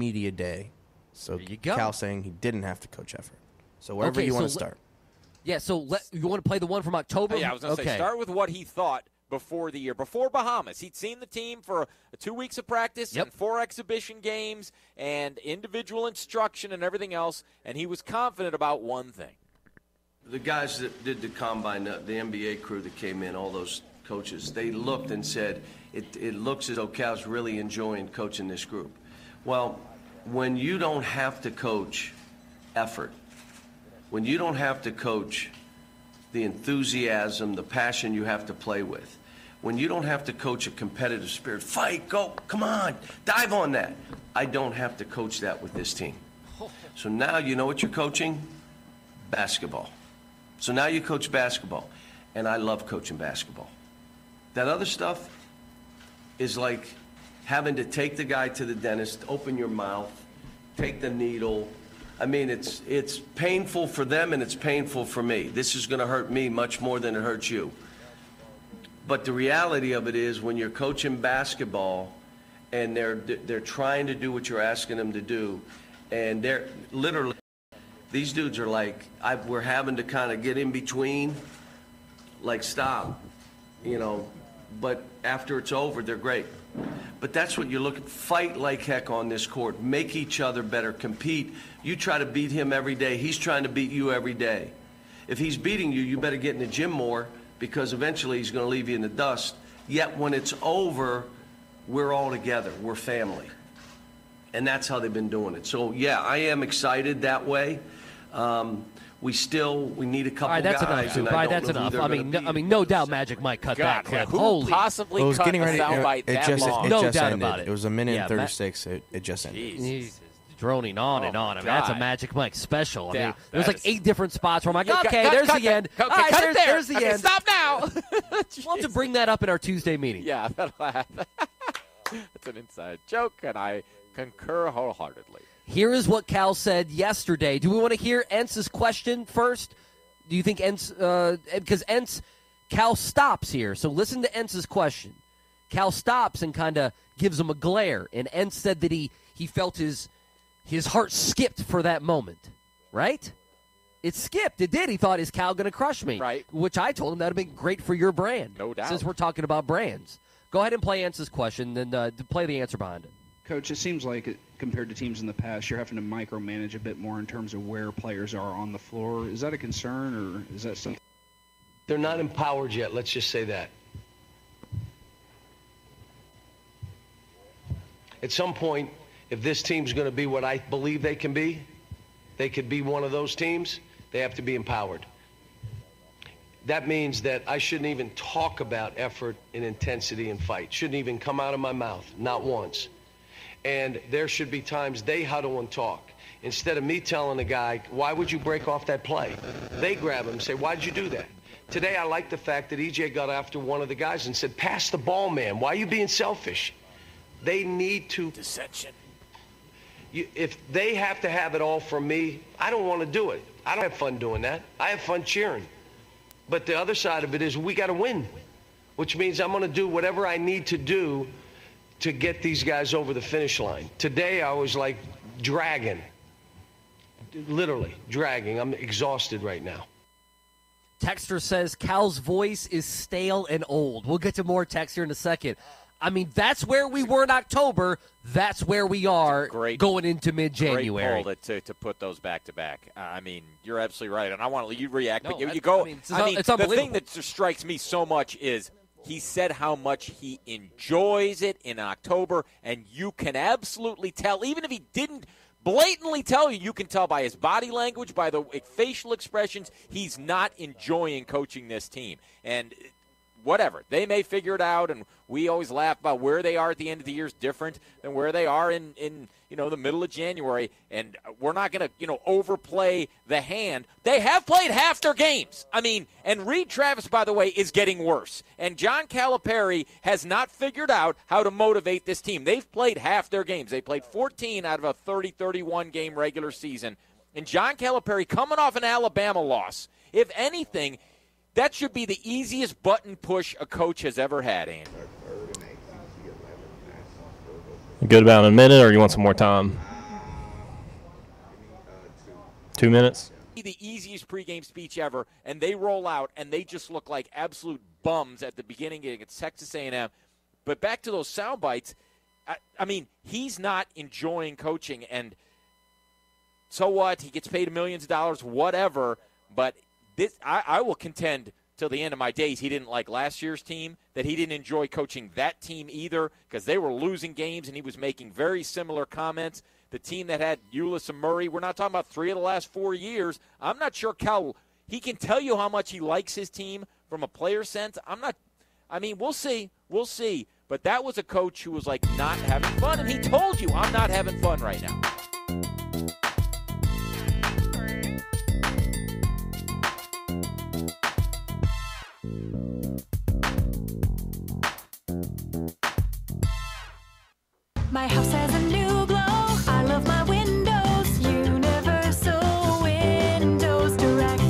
media day. So there you go. Cal's saying he didn't have to coach effort. So wherever you want to start. Yeah, so you want to play the one from October? Yeah, I was going to say, start with what he thought before the year. Before Bahamas, he'd seen the team for 2 weeks of practice and 4 exhibition games and individual instruction and everything else, and he was confident about one thing. The guys that did the combine, the NBA crew that came in, all those coaches, they looked and said, it looks as though Cal's really enjoying coaching this group. Well, when you don't have to coach effort, when you don't have to coach the enthusiasm, the passion you have to play with, when you don't have to coach a competitive spirit, fight, go, come on, dive on that. I don't have to coach that with this team. So now you know what you're coaching? Basketball. So now you coach basketball, and I love coaching basketball. That other stuff is like having to take the guy to the dentist, open your mouth, take the needle. I mean, it's painful for them and it's painful for me. This is going to hurt me much more than it hurts you. But the reality of it is when you're coaching basketball and they're trying to do what you're asking them to do, and they're literally, these dudes are like, we're having to kind of get in between, like stop, but after it's over, they're great. But that's what you're looking, fight like heck on this court, make each other better, compete. You try to beat him every day, he's trying to beat you every day. If he's beating you, you better get in the gym more because eventually he's going to leave you in the dust. Yet when it's over, we're all together, we're family. And that's how they've been doing it. So, yeah, I am excited that way. We need a couple that's guys. Enough, that's enough. I mean, no doubt Magic might cut that clip. Who possibly cut a soundbite that long? No doubt about it. It was a minute and 36. It just ended. He's droning on and on. I mean, that's a Magic Mike special. I mean, there's like 8 different spots where I'm like, okay, there's the end. All right, there's the end. Stop now. We'll have to bring that up in our Tuesday meeting. Yeah, that's an inside joke, and I concur wholeheartedly. Here is what Cal said yesterday. Do we want to hear Entz's question first? Do you think Entz, because Cal stops here, so listen to Entz's question. Cal stops and kind of gives him a glare, and Entz said that he felt his heart skipped for that moment, right? It skipped. It did. He thought, is Cal going to crush me? Right. Which I told him that would have been great for your brand. No doubt. Since we're talking about brands. Go ahead and play Entz's question, then play the answer behind it. Coach, it seems like compared to teams in the past, you're having to micromanage a bit more in terms of where players are on the floor. Is that a concern, or is that something? They're not empowered yet, let's just say that. At some point, if this team's going to be what I believe they can be, they could be one of those teams, they have to be empowered. That means that I shouldn't even talk about effort and intensity and fight. Shouldn't even come out of my mouth, not once. And there should be times they huddle and talk. Instead of me telling the guy, why would you break off that play? They grab him and say, why'd you do that? Today, I like the fact that EJ got after one of the guys and said, pass the ball, man. Why are you being selfish? They need to. Dissension. If they have to have it all from me, I don't want to do it. I don't have fun doing that. I have fun cheering. But the other side of it is we got to win, which means I'm going to do whatever I need to do to get these guys over the finish line. Today, I was like dragging, literally dragging. I'm exhausted right now. Texter says Cal's voice is stale and old. We'll get to more text here in a second. I mean, that's where we were in October. That's where we are going into mid-January. Great call to put those back-to-back. I mean, you're absolutely right, and I want to let you react. No, but you go. It's the unbelievable. thing that just strikes me so much is he said how much he enjoys it in October, and you can absolutely tell, even if he didn't blatantly tell you, you can tell by his body language, by the facial expressions, he's not enjoying coaching this team. And whatever, they may figure it out, and we always laugh about where they are at the end of the year is different than where they are in the middle of January, and we're not going to overplay the hand. They have played half their games. I mean, and Reed Travis, by the way, is getting worse, and John Calipari has not figured out how to motivate this team. They've played half their games. They played 14 out of a 30-31 game regular season, and John Calipari coming off an Alabama loss. If anything, that should be the easiest button push a coach has ever had, Andy. Good about a minute, or you want some more time? 2 minutes. The easiest pregame speech ever, and they roll out, and they just look like absolute bums at the beginning against Texas A&M. But back to those sound bites, I mean, he's not enjoying coaching, and so what? He gets paid millions of dollars, whatever. But this, I will contend till the end of my days he didn't like last year's team, that he didn't enjoy coaching that team either because they were losing games, and he was making very similar comments. The team that had Ulis and Murray, we're not talking about 3 of the last 4 years. I'm not sure Cal, he can tell you how much he likes his team from a player sense. We'll see. We'll see. But that was a coach who was like not having fun, and he told you, I'm not having fun right now. My house has a new glow. I love my windows. Universal Windows Direct.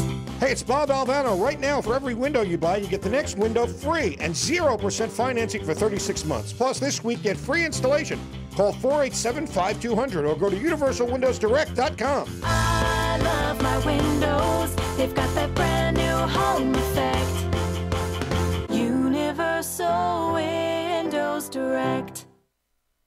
Hey, it's Bob Albano. Right now, for every window you buy, you get the next window free and 0% financing for 36 months. Plus, this week, get free installation. Call 487-5200 or go to universalwindowsdirect.com. I love my windows. They've got that brand new home effect. Universal Windows Direct.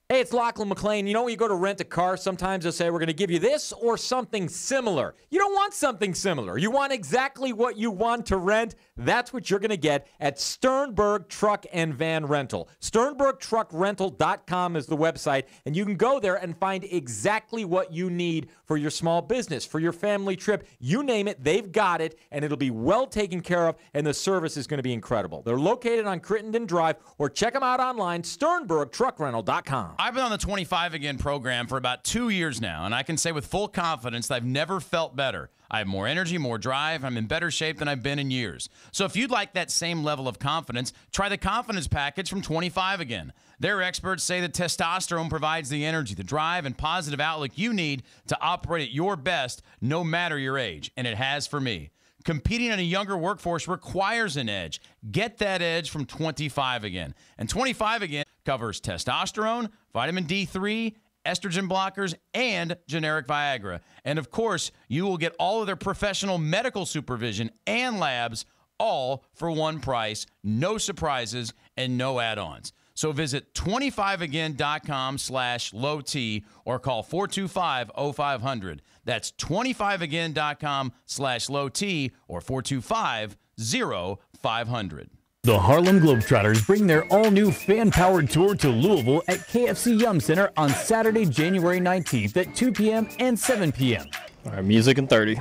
Hey, it's Lachlan McLean. You know, when you go to rent a car, sometimes they'll say, we're going to give you this or something similar. You don't want something similar. You want exactly what you want to rent. That's what you're going to get at Sternberg Truck and Van Rental. SternbergTruckRental.com is the website, and you can go there and find exactly what you need for your small business, for your family trip. You name it, they've got it, and it'll be well taken care of, and the service is going to be incredible. They're located on Crittenden Drive, or check them out online, SternbergTruckRental.com. I've been on the 25 Again program for about 2 years now, and I can say with full confidence that I've never felt better. I have more energy, more drive. I'm in better shape than I've been in years. So if you'd like that same level of confidence, try the Confidence Package from 25 Again. Their experts say that testosterone provides the energy, the drive, and positive outlook you need to operate at your best no matter your age, and it has for me. Competing in a younger workforce requires an edge. Get that edge from 25 Again. And 25 Again covers testosterone, vitamin D3, estrogen blockers, and generic Viagra. And of course, you will get all of their professional medical supervision and labs all for one price, no surprises, and no add-ons. So visit 25again.com/low T or call 425-0500. That's 25again.com/low T or 425-0500. The Harlem Globetrotters bring their all-new fan-powered tour to Louisville at KFC Yum Center on Saturday, January 19th at 2 p.m. and 7 p.m. All right, music in 30.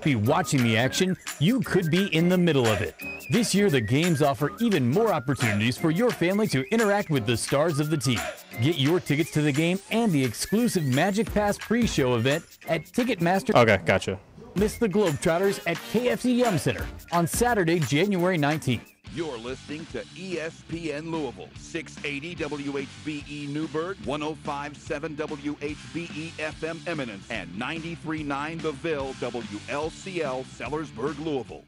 Be watching the action, you could be in the middle of it. This year, the games offer even more opportunities for your family to interact with the stars of the team. Get your tickets to the game and the exclusive Magic Pass pre-show event at Ticketmaster. Okay, gotcha. Miss the Globetrotters at KFC Yum Center on Saturday, January 19th. You're listening to ESPN Louisville, 680 WHBE Newburgh, 105.7 WHBE FM Eminence, and 93.9 The Ville, WLCL Sellersburg, Louisville.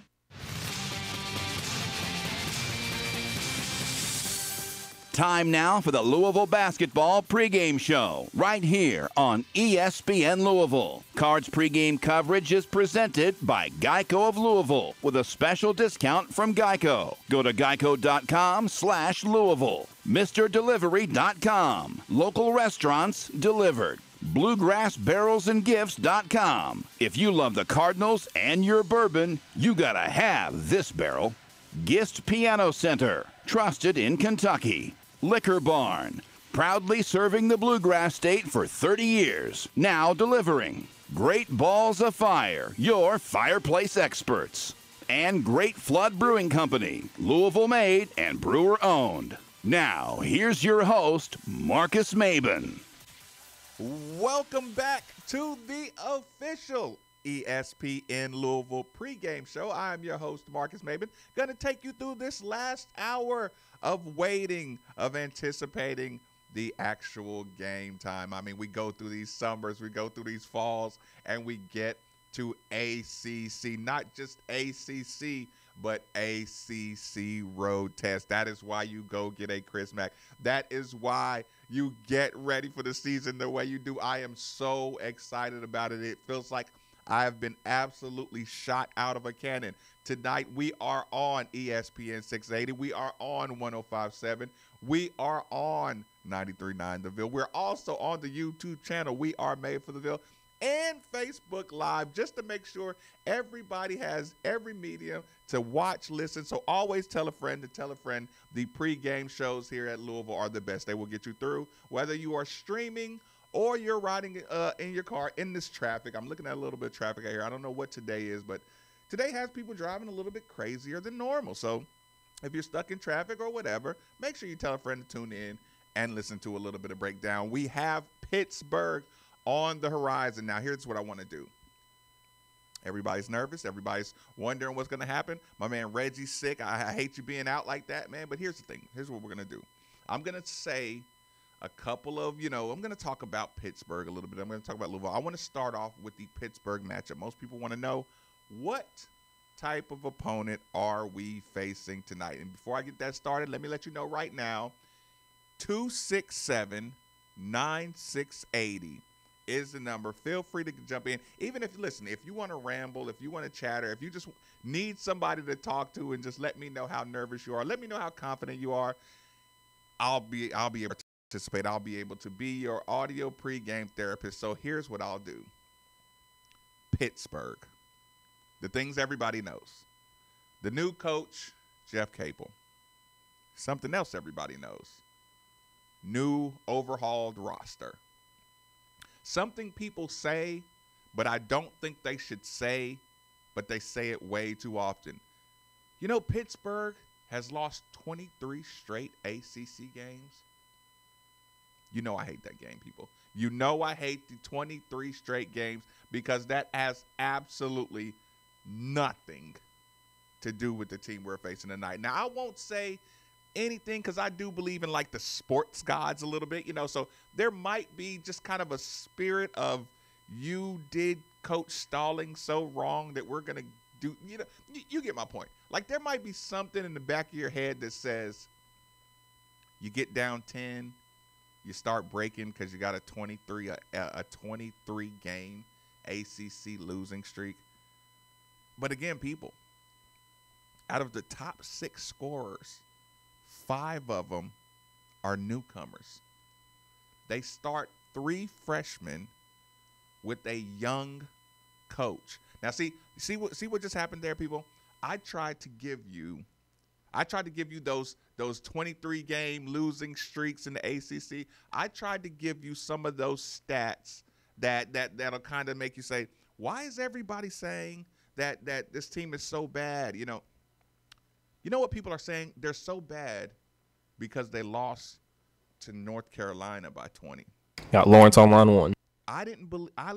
Time now for the Louisville Basketball pregame show, right here on ESPN Louisville. Cards pregame coverage is presented by Geico of Louisville with a special discount from Geico. Go to geico.com/Louisville. MrDelivery.com. Local restaurants delivered. BluegrassBarrelsandGifts.com. If you love the Cardinals and your bourbon, you gotta have this barrel. Gist Piano Center, trusted in Kentucky. Liquor Barn, proudly serving the Bluegrass State for 30 years, now delivering. Great Balls of Fire, your fireplace experts. And Great Flood Brewing Company, Louisville made and brewer owned. Now, here's your host, Marcus Maben. Welcome back to the official ESPN Louisville pregame show. I am your host, Marcus Maben, going to take you through this last hour of waiting, of anticipating the actual game time. I mean, we go through these summers, we go through these falls, and we get to ACC, not just ACC, but ACC road test. That is why you go get a Chris Mack. That is why you get ready for the season the way you do. I am so excited about it. It feels like I have been absolutely shot out of a cannon. Tonight, we are on ESPN 680. We are on 105.7. We are on 93.9 The Ville. We're also on the YouTube channel, We Are Made for the Ville, and Facebook Live, just to make sure everybody has every medium to watch, listen. So always tell a friend to tell a friend. The pregame shows here at Louisville are the best. They will get you through, whether you are streaming or you're riding in your car in this traffic. I'm looking at a little bit of traffic out here. I don't know what today is, but today has people driving a little bit crazier than normal. So if you're stuck in traffic or whatever, make sure you tell a friend to tune in and listen to a little bit of breakdown. We have Pittsburgh on the horizon. Now, here's what I want to do. Everybody's nervous. Everybody's wondering what's going to happen. My man Reggie's sick. I hate you being out like that, man. But here's the thing. Here's what we're going to do. I'm going to say a couple of, I'm going to talk about Pittsburgh a little bit. I'm going to talk about Louisville. I want to start off with the Pittsburgh matchup. Most people want to know, what type of opponent are we facing tonight? And before I get that started, let me let you know right now, 267-9680 is the number. Feel free to jump in. Even if you want to ramble, if you want to chatter, if you just need somebody to talk to and just let me know how nervous you are, let me know how confident you are, I'll be able to participate. I'll be able to be your audio pregame therapist. So here's what I'll do. Pittsburgh. The things everybody knows. The new coach, Jeff Capel. Something else everybody knows. New overhauled roster. Something people say, but I don't think they should say, but they say it way too often. Pittsburgh has lost 23 straight ACC games. I hate that game, people. I hate the 23 straight games because that has absolutely nothing to do with the team we're facing tonight. Now, I won't say anything because I do believe in the sports gods a little bit, so there might be just kind of a spirit of you did Coach Stalling so wrong that we're going to do, you get my point. There might be something in the back of your head that says you get down 10, you start breaking because you got a 23 game ACC losing streak. But again, people, out of the top 6 scorers, 5 of them are newcomers. They start 3 freshmen with a young coach. Now, see what just happened there, people? I tried to give you those 23 game losing streaks in the ACC. I tried to give you some of those stats that'll kind of make you say, why is everybody saying that this team is so bad? You know what people are saying? They're so bad because they lost to North Carolina by 20. Got Lawrence on line 1. I didn't believe. I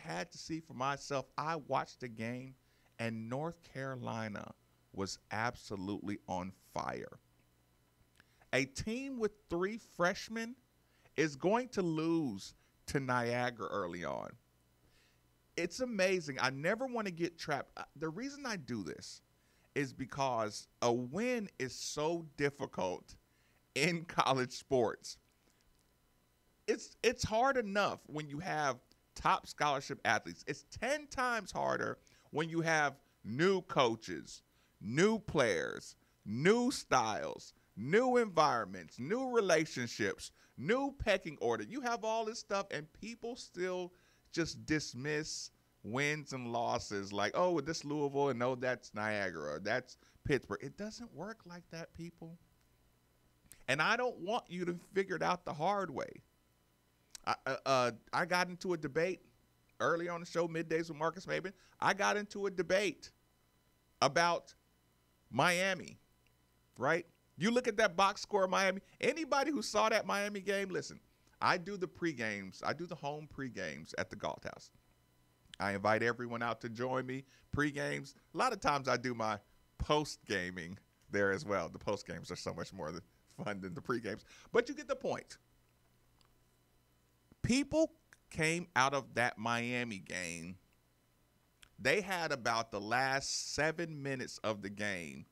had to see for myself. I watched the game, and North Carolina was absolutely on fire. A team with 3 freshmen is going to lose to Niagara early on. It's amazing. I never want to get trapped. The reason I do this is because a win is so difficult in college sports. It's hard enough when you have top scholarship athletes. It's 10 times harder when you have new coaches, new players, new styles, new environments, new relationships, new pecking order. You have all this stuff, and people still just dismiss wins and losses like, oh, this Louisville, and no, that's Niagara, or that's Pittsburgh. It doesn't work like that, people. And I don't want you to figure it out the hard way. I got into a debate early on the show, Middays with Marcus Maben. I got into a debate about Miami, right? You look at that box score of Miami. Anybody who saw that Miami game, listen, I do the pregames. I do the home pregames at the Galt House. I invite everyone out to join me. Pregames. A lot of times I do my post-gaming there as well. The post-games are so much more fun than the pregames. But you get the point. People came out of that Miami game. They had about the last 7 minutes of the game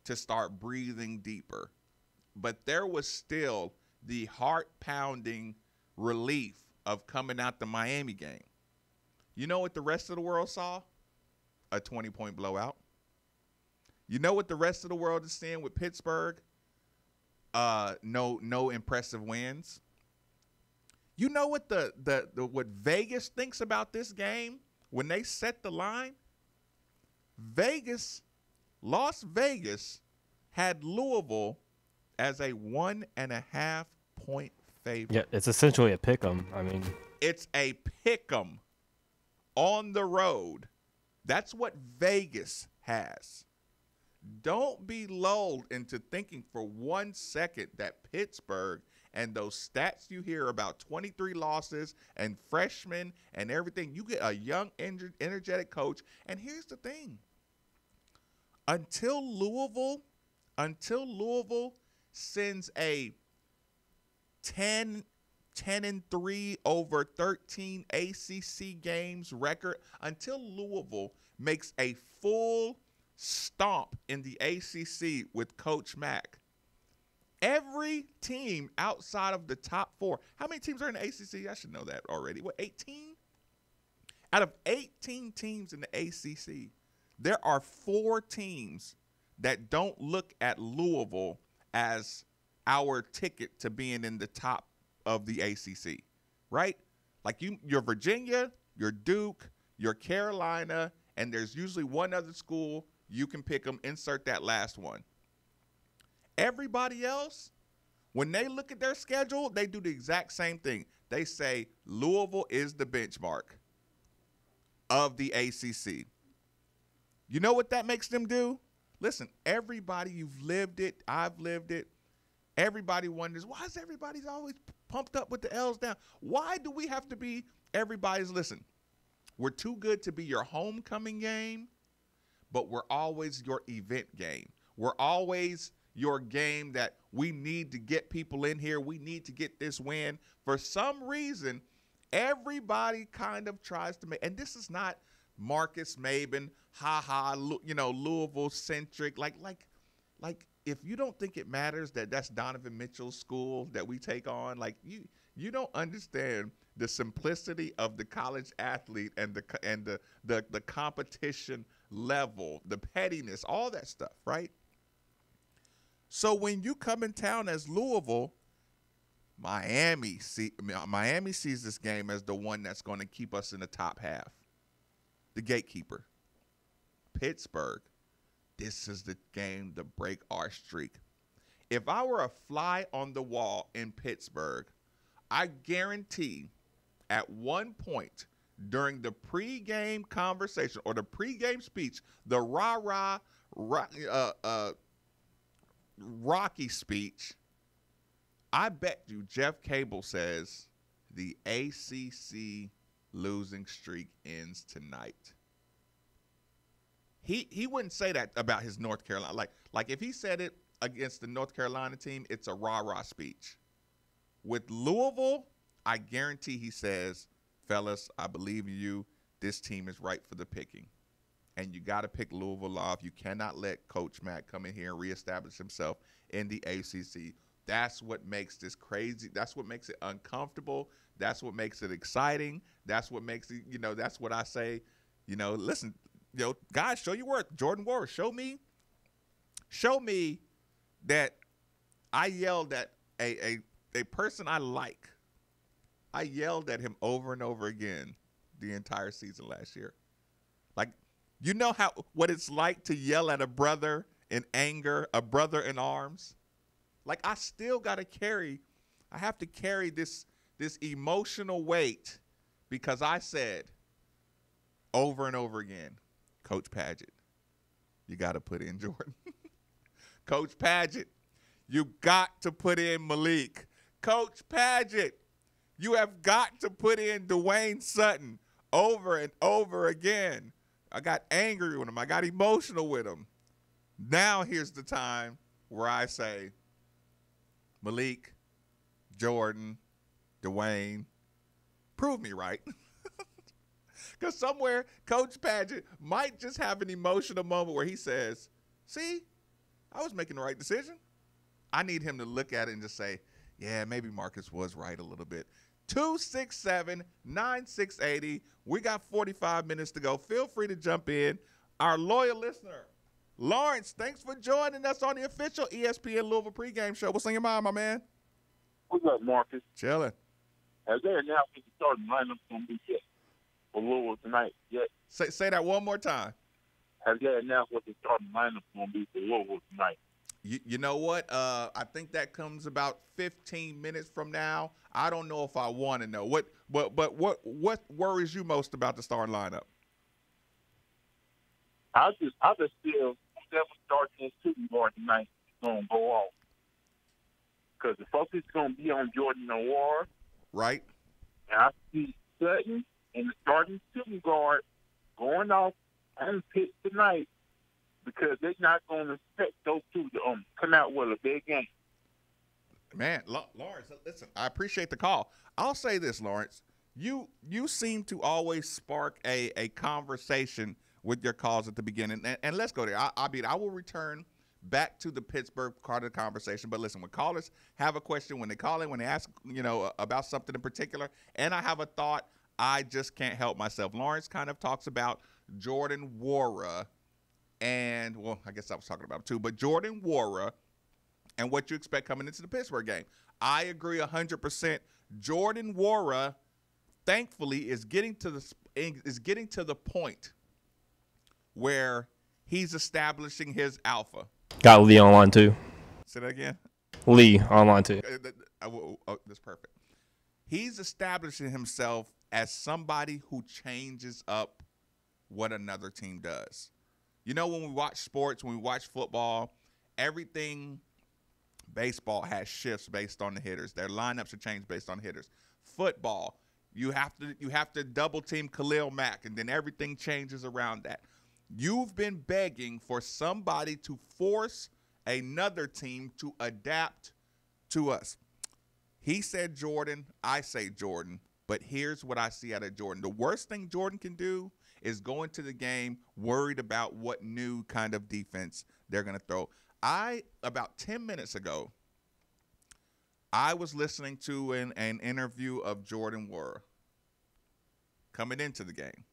to start breathing deeper. But there was still the heart-pounding relief of coming out the Miami game. You know what the rest of the world saw? A 20-point blowout. You know what the rest of the world is seeing with Pittsburgh? No impressive wins. You know what what Vegas thinks about this game when they set the line? Las Vegas had Louisville as a 1.5 point favorite. Yeah, it's essentially a pick 'em. I mean, it's a pick 'em on the road. That's what Vegas has. Don't be lulled into thinking for 1 second that Pittsburgh and those stats you hear about 23 losses and freshmen and everything, you get a young, energetic coach. And here's the thing. Until Louisville sends a 10-3 over 13 ACC games record, until Louisville makes a full stomp in the ACC with Coach Mack, every team outside of the top 4. How many teams are in the ACC? I should know that already. What, 18? Out of 18 teams in the ACC, there are 4 teams that don't look at Louisville as our ticket to being in the top of the ACC, right? Like you're Virginia, you're Duke, you're Carolina, and there's usually one other school. You can pick them, insert that last one. Everybody else, when they look at their schedule, they do the exact same thing. They say Louisville is the benchmark of the ACC. You know what that makes them do? Listen, everybody, you've lived it. I've lived it. Everybody wonders, why is everybody always pumped up with the L's down? Why do we have to be everybody's? Listen, we're too good to be your homecoming game, but we're always your event game. We're always your game that we need to get people in here. We need to get this win. For some reason, everybody kind of tries to make, and this is not Marcus Maben, Louisville-centric. Like if you don't think it matters that that's Donovan Mitchell's school that we take on, like you don't understand the simplicity of the college athlete and the competition level, the pettiness, all that stuff, right? So when you come in town as Louisville, Miami sees this game as the one that's going to keep us in the top half, the gatekeeper. Pittsburgh, this is the game to break our streak. If I were a fly on the wall in Pittsburgh, I guarantee at one point during the pregame conversation or the pregame speech, the Rocky speech, I bet you Jeff Cable says the ACC losing streak ends tonight. He wouldn't say that about his North Carolina. Like if he said it against the North Carolina team, it's a rah-rah speech. With Louisville, I guarantee he says, fellas, I believe in you. This team is right for the picking. And you got to pick Louisville off. You cannot let Coach Mack come in here and reestablish himself in the ACC. That's what makes this crazy. That's what makes it uncomfortable. That's what makes it exciting. That's what makes it, that's what I say, listen, guys, show your worth. Jordan Ward, show me that I yelled at a person I like. I yelled at him over and over again the entire season last year. Like, you know what it's like to yell at a brother in anger, a brother in arms? Like, I have to carry this emotional weight because I said over and over again, Coach Padgett, you got to put in Jordan. Coach Padgett, you got to put in Malik. Coach Padgett, you have got to put in Dwayne Sutton over and over again. I got angry with him. I got emotional with him. Now here's the time where I say, Malik, Jordan, Dwayne, prove me right. Because somewhere Coach Padgett might just have an emotional moment where he says, see, I was making the right decision. I need him to look at it and just say, yeah, maybe Marcus was right a little bit. 267-9680. We got 45 minutes to go. Feel free to jump in. Our loyal listener, Lawrence, thanks for joining us on the official ESPN Louisville pregame show. What's on your mind, my man? What's up, Marcus? Chilling. Has they announced what the starting lineup's going to be yet for Louisville tonight yet? Say that one more time. Has they announced what the starting lineup's going to be for Louisville tonight? You know what? I think that comes about 15 minutes from now. I don't know if I want to know. What worries you most about the starting lineup? I just feel whoever starts in shooting guard tonight is going to go off. Because the focus is going to be on Jordan Noir. Right. And I see Sutton and the starting shooting guard going off on pitch tonight because they're not going to expect those two to come out with a big game. Man, Lawrence, listen, I appreciate the call. I'll say this, Lawrence. You seem to always spark a conversation with your calls at the beginning. And let's go there. I will return back to the Pittsburgh part of the conversation. But listen, when callers have a question, when they call in, when they ask, about something in particular, and I have a thought, I just can't help myself. Lawrence kind of talks about Jordan Nwora and, well, I guess I was talking about him too, but Jordan Nwora and what you expect coming into the Pittsburgh game. I agree 100%. Jordan Nwora, thankfully, is getting to the point where he's establishing his alpha. Got Lee online too. Say that again. Lee online too. That's perfect. He's establishing himself as somebody who changes up what another team does. When we watch sports, when we watch football, everything, baseball has shifts based on the hitters. Their lineups are changed based on hitters. Football, you have to double team Khalil Mack, and then everything changes around that. You've been begging for somebody to force another team to adapt to us. He said Jordan, I say Jordan, but here's what I see out of Jordan. The worst thing Jordan can do is go into the game worried about what new kind of defense they're going to throw. About 10 minutes ago, I was listening to an interview of Jordan Nwora coming into the game.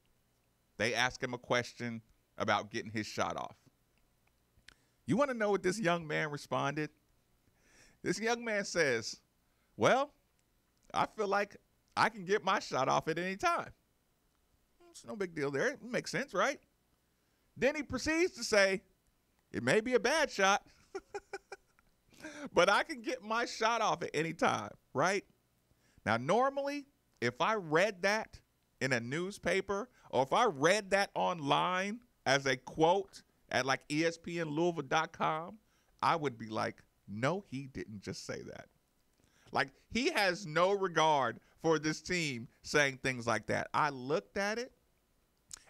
They asked him a question about getting his shot off. You want to know what this young man responded? This young man says, well, I feel like I can get my shot off at any time. It's no big deal there. It makes sense, right? Then he proceeds to say, it may be a bad shot, but I can get my shot off at any time, right? Now, normally, if I read that in a newspaper or if I read that online as a quote at like ESPNLouisville.com, I would be like, no, he didn't just say that. Like, he has no regard for this team saying things like that. I looked at it,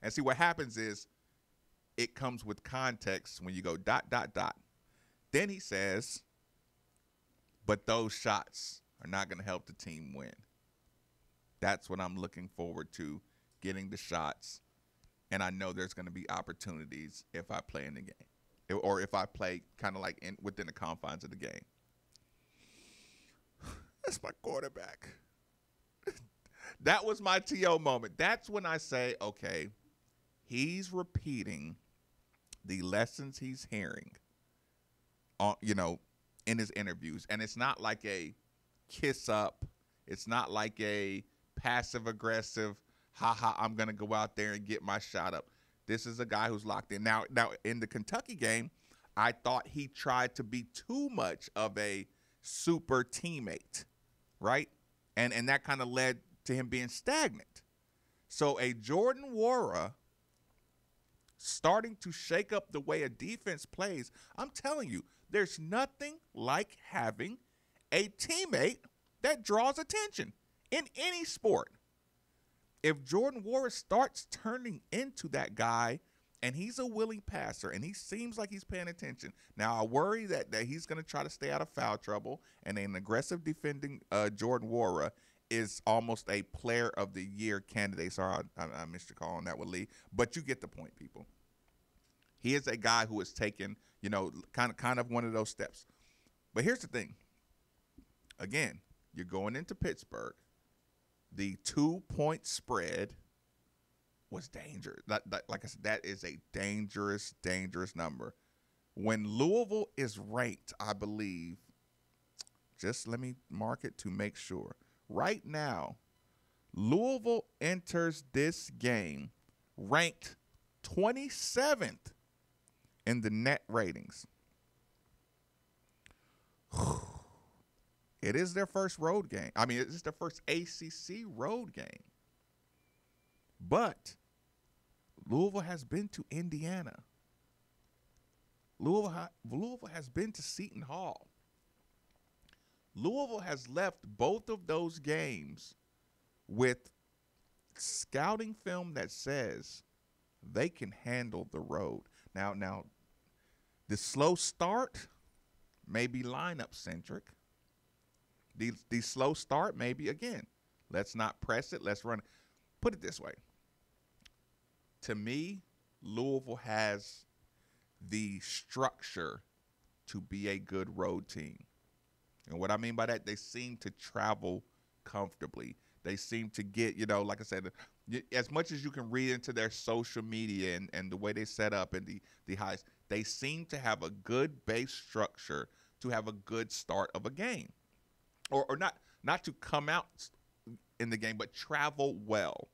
and see what happens is it comes with context when you go ... Then he says, but those shots are not going to help the team win. That's what I'm looking forward to, getting the shots. And I know there's going to be opportunities if I play in the game or if I play kind of like within the confines of the game. That's my quarterback. That was my T.O. moment. That's when I say, okay, he's repeating the lessons he's hearing, in his interviews. And it's not like a kiss up. It's not like a passive aggressive, I'm going to go out there and get my shot up. This is a guy who's locked in. Now in the Kentucky game, I thought he tried to be too much of a super teammate, right? And that kind of led to him being stagnant. So a Jordan Nwora starting to shake up the way a defense plays, I'm telling you, there's nothing like having a teammate that draws attention in any sport. If Jordan Nwora starts turning into that guy and he's a willing passer and he seems like he's paying attention, now I worry that he's going to try to stay out of foul trouble, and an aggressive defending Jordan Nwora is almost a player of the year candidate. Sorry, I missed your call on that with Lee, but you get the point, people. He is a guy who has taken, kind of one of those steps. But here's the thing. Again, you're going into Pittsburgh. the 2-point spread was dangerous. Like I said, that is a dangerous, dangerous number. When Louisville is ranked, I believe, just let me mark it to make sure. Right now, Louisville enters this game ranked 27th in the net ratings. It is their first road game. I mean, it's their first ACC road game. But Louisville has been to Indiana. Louisville has been to Seton Hall. Louisville has left both of those games with scouting film that says they can handle the road. Now, the slow start may be lineup-centric. The slow start may be, again, let's not press it, let's run it. Put it this way. To me, Louisville has the structure to be a good road team. And what I mean by that, they seem to travel comfortably. They seem to get, like I said, as much as you can read into their social media and the way they set up and the highs, they seem to have a good base structure to have a good start of a game. Or not to come out in the game, but travel well.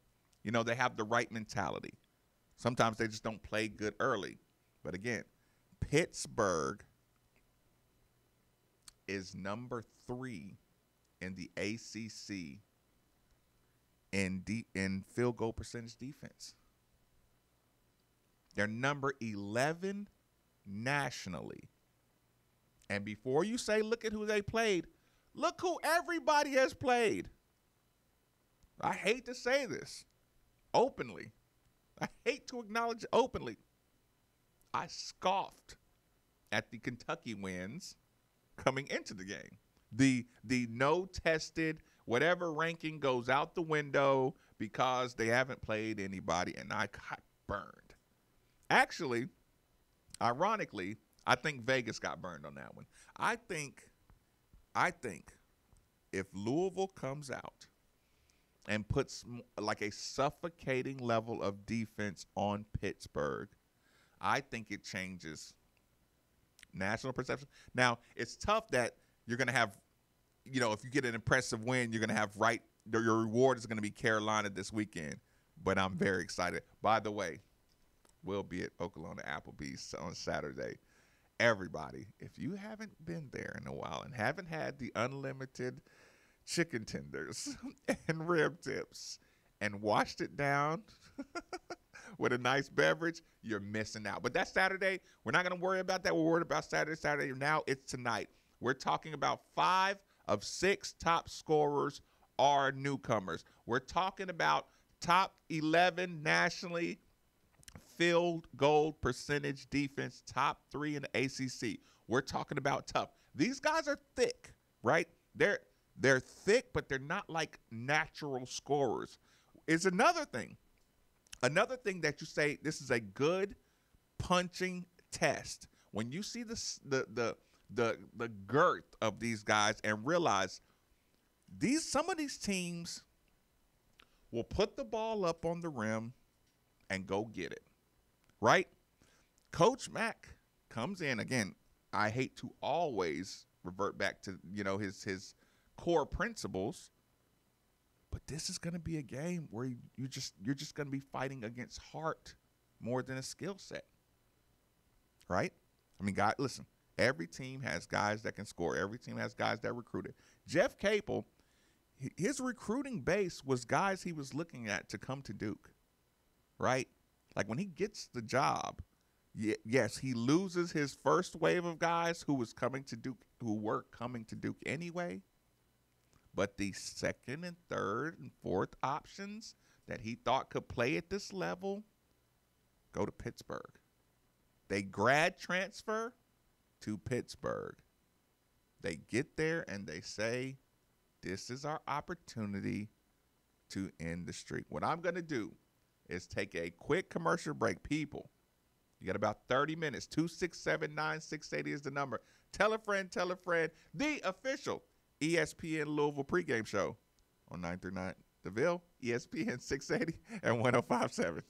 They have the right mentality. Sometimes they just don't play good early. But again, Pittsburgh is number 3 in the ACC in field goal percentage defense. They're number 11 nationally. And before you say, look at who they played, look who everybody has played. I hate to say this openly. I hate to acknowledge it openly. I scoffed at the Kentucky wins coming into the game. The no tested, whatever ranking goes out the window because they haven't played anybody, and I got burned. Actually, ironically, I think Vegas got burned on that one. I think if Louisville comes out and puts like a suffocating level of defense on Pittsburgh, I think it changes national perception. Now, it's tough that you're going to have, if you get an impressive win, you're going to have your reward is going to be Carolina this weekend. But I'm very excited. By the way, we'll be at Oklahoma Applebee's on Saturday. Everybody, if you haven't been there in a while and haven't had the unlimited chicken tenders and rib tips and washed it down with a nice beverage, you're missing out. But that's Saturday. We're not going to worry about that. We're worried about Saturday. Now it's tonight. We're talking about 5 of 6 top scorers are newcomers. We're talking about top 11 nationally field goal percentage defense, top 3 in the ACC. We're talking about tough. These guys are thick, right? They're thick, but they're not like natural scorers. Is another thing. Another thing that you say, this is a good punching test. When you see the girth of these guys and realize some of these teams will put the ball up on the rim and go get it, right? Coach Mack comes in. Again, I hate to always revert back to, his core principles, but this is going to be a game where you're just going to be fighting against heart more than a skill set, right? I mean, listen, every team has guys that can score. Every team has guys that recruited. Jeff Capel, his recruiting base was guys he was looking at to come to Duke, right? Like when he gets the job, yes, he loses his first wave of guys who were coming to Duke anyway. But the second and third and fourth options that he thought could play at this level go to Pittsburgh. They grad transfer to Pittsburgh. They get there and they say, this is our opportunity to end the streak. What I'm going to do is take a quick commercial break. People, you got about 30 minutes. 267-9680 is the number. Tell a friend, tell a friend. The official ESPN Louisville pregame show on 939 DeVille, ESPN 680 and 105.7.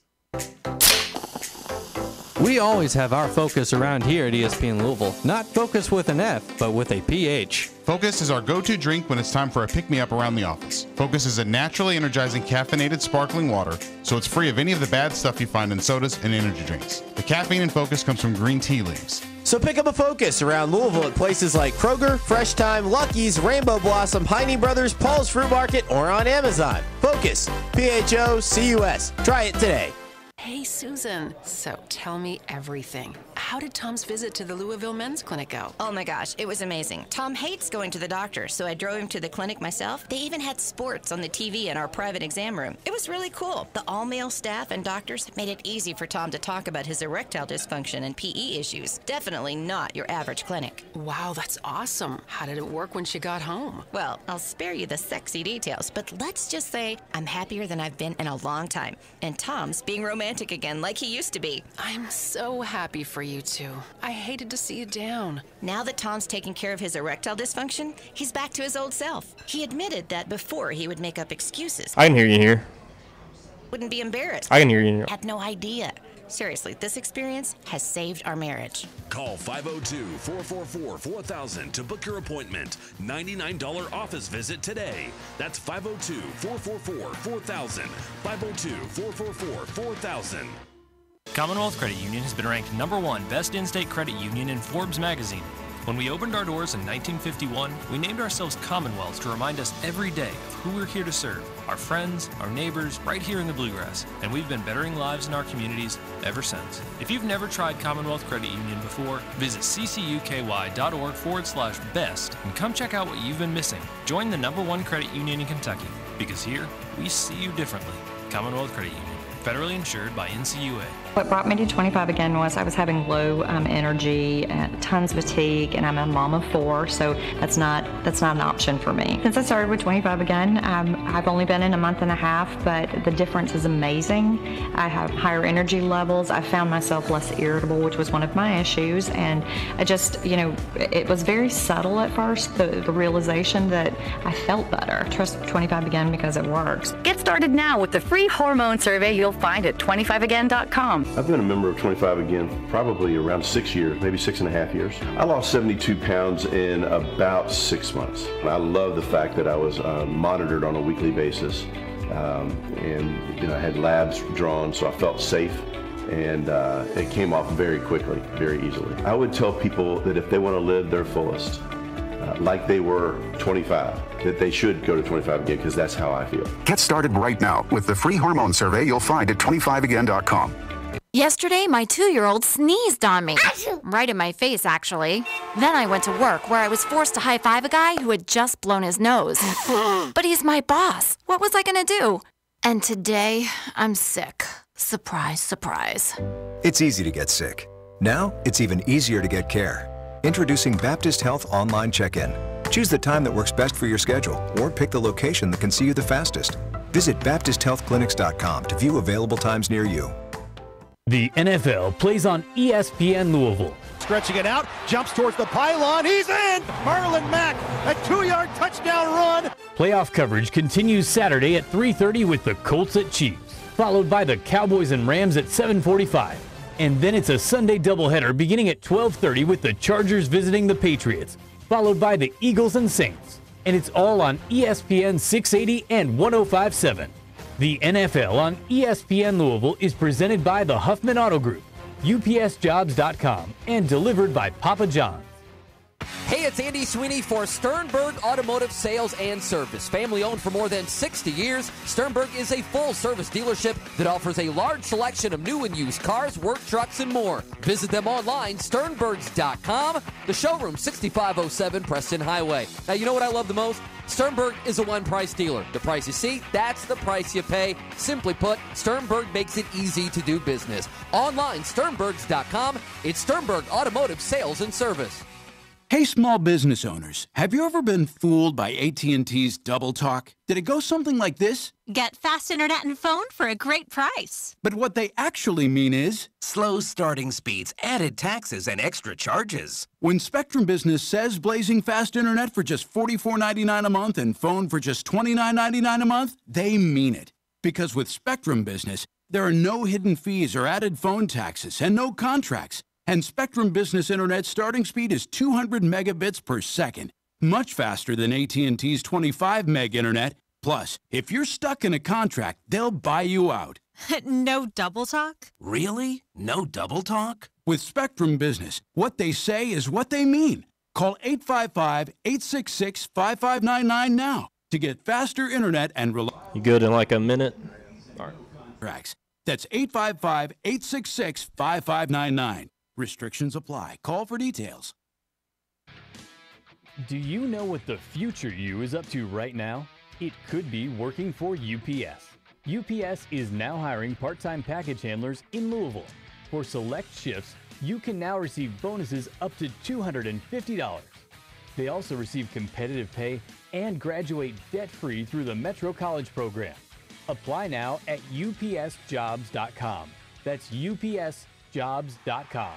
We always have our focus around here at ESPN Louisville. Not focus with an F, but with a PH. Focus is our go-to drink when it's time for a pick-me-up around the office. Focus is a naturally energizing caffeinated sparkling water, so it's free of any of the bad stuff you find in sodas and energy drinks. The caffeine in Focus comes from green tea leaves. So pick up a Focus around Louisville at places like Kroger, Fresh Time, Lucky's, Rainbow Blossom, Piney Brothers, Paul's Fruit Market, or on Amazon. Focus, P-H-O-C-U-S. Try it today. Hey, Susan. So tell me everything. How did Tom's visit to the Louisville Men's Clinic go? Oh my gosh, it was amazing. Tom hates going to the doctor, so I drove him to the clinic myself. They even had sports on the TV in our private exam room. It was really cool. The all-male staff and doctors made it easy for Tom to talk about his erectile dysfunction and PE issues. Definitely not your average clinic. Wow, that's awesome. How did it work when she got home? Well, I'll spare you the sexy details, but let's just say I'm happier than I've been in a long time. And Tom's being romantic again like he used to be. I'm so happy for you two. I hated to see you down. Now that Tom's taking care of his erectile dysfunction, he's back to his old self. He admitted that before he would make up excuses. I can hear you here. Wouldn't be embarrassed. I can hear you. Had no idea. Seriously, this experience has saved our marriage. Call 502-444-4000 to book your appointment. $99 office visit today. That's 502-444-4000. 502-444-4000. Commonwealth Credit Union has been ranked #1 best in-state credit union in Forbes magazine. When we opened our doors in 1951, we named ourselves Commonwealth to remind us every day of who we're here to serve, our friends, our neighbors, right here in the Bluegrass. And we've been bettering lives in our communities ever since. If you've never tried Commonwealth Credit Union before, visit ccuky.org/best and come check out what you've been missing. Join the #1 credit union in Kentucky, because here, we see you differently. Commonwealth Credit Union. Federally insured by NCUA. What brought me to 25 again was I was having low energy, tons of fatigue, and I'm a mom of 4, so that's not an option for me. Since I started with 25 again, I've only been in a month and a half, but the difference is amazing. I have higher energy levels. I found myself less irritable, which was one of my issues, and I just, it was very subtle at first, the realization that I felt better. Trust 25 again because it works. Get started now with the free hormone survey you'll find at 25again.com. I've been a member of 25 Again probably around 6 years, maybe 6.5 years. I lost 72 pounds in about 6 months. I love the fact that I was monitored on a weekly basis, and I had labs drawn, so I felt safe, and it came off very quickly, very easily. I would tell people that if they want to live their fullest, like they were 25, that they should go to 25 Again, because that's how I feel. Get started right now with the free hormone survey you'll find at 25again.com. Yesterday, my 2-year-old sneezed on me. Right in my face, actually. Then I went to work, where I was forced to high-five a guy who had just blown his nose. But he's my boss. What was I gonna do? And today, I'm sick. Surprise, surprise. It's easy to get sick. Now, it's even easier to get care. Introducing Baptist Health Online Check-In. Choose the time that works best for your schedule, or pick the location that can see you the fastest. Visit BaptistHealthClinics.com to view available times near you. The NFL plays on ESPN Louisville. Stretching it out, jumps towards the pylon, he's in! Marlon Mack, a 2-yard touchdown run! Playoff coverage continues Saturday at 3:30 with the Colts at Chiefs, followed by the Cowboys and Rams at 7:45. And then it's a Sunday doubleheader beginning at 12:30 with the Chargers visiting the Patriots, followed by the Eagles and Saints. And it's all on ESPN 680 and 105.7. The NFL on ESPN Louisville is presented by the Huffman Auto Group, UPSJobs.com, and delivered by Papa John's. Hey, it's Andy Sweeney for Sternberg Automotive Sales and Service. Family owned for more than 60 years, Sternberg is a full-service dealership that offers a large selection of new and used cars, work trucks, and more. Visit them online, sternbergs.com. The showroom, 6507 Preston Highway. Now, you know what I love the most? Sternberg is a one-price dealer. The price you see, that's the price you pay. Simply put, Sternberg makes it easy to do business. Online, sternbergs.com. It's Sternberg Automotive Sales and Service. Hey, small business owners, have you ever been fooled by AT&T's Double Talk? Did it go something like this? Get fast internet and phone for a great price. But what they actually mean is slow starting speeds, added taxes, and extra charges. When Spectrum Business says blazing fast internet for just $44.99 a month and phone for just $29.99 a month, they mean it. Because with Spectrum Business, there are no hidden fees or added phone taxes and no contracts. And Spectrum Business Internet starting speed is 200 megabits per second, much faster than AT&T's 25 meg internet. Plus, if you're stuck in a contract, they'll buy you out. No double talk? Really? No double talk? With Spectrum Business, what they say is what they mean. Call 855-866-5599 now to get faster internet and You good in like a minute? All right. That's 855-866-5599. Restrictions apply. Call for details. Do you know what the future you is up to right now? It could be working for UPS. UPS is now hiring part-time package handlers in Louisville. For select shifts, you can now receive bonuses up to $250. They also receive competitive pay and graduate debt-free through the Metro College program. Apply now at upsjobs.com. That's upsjobs.com.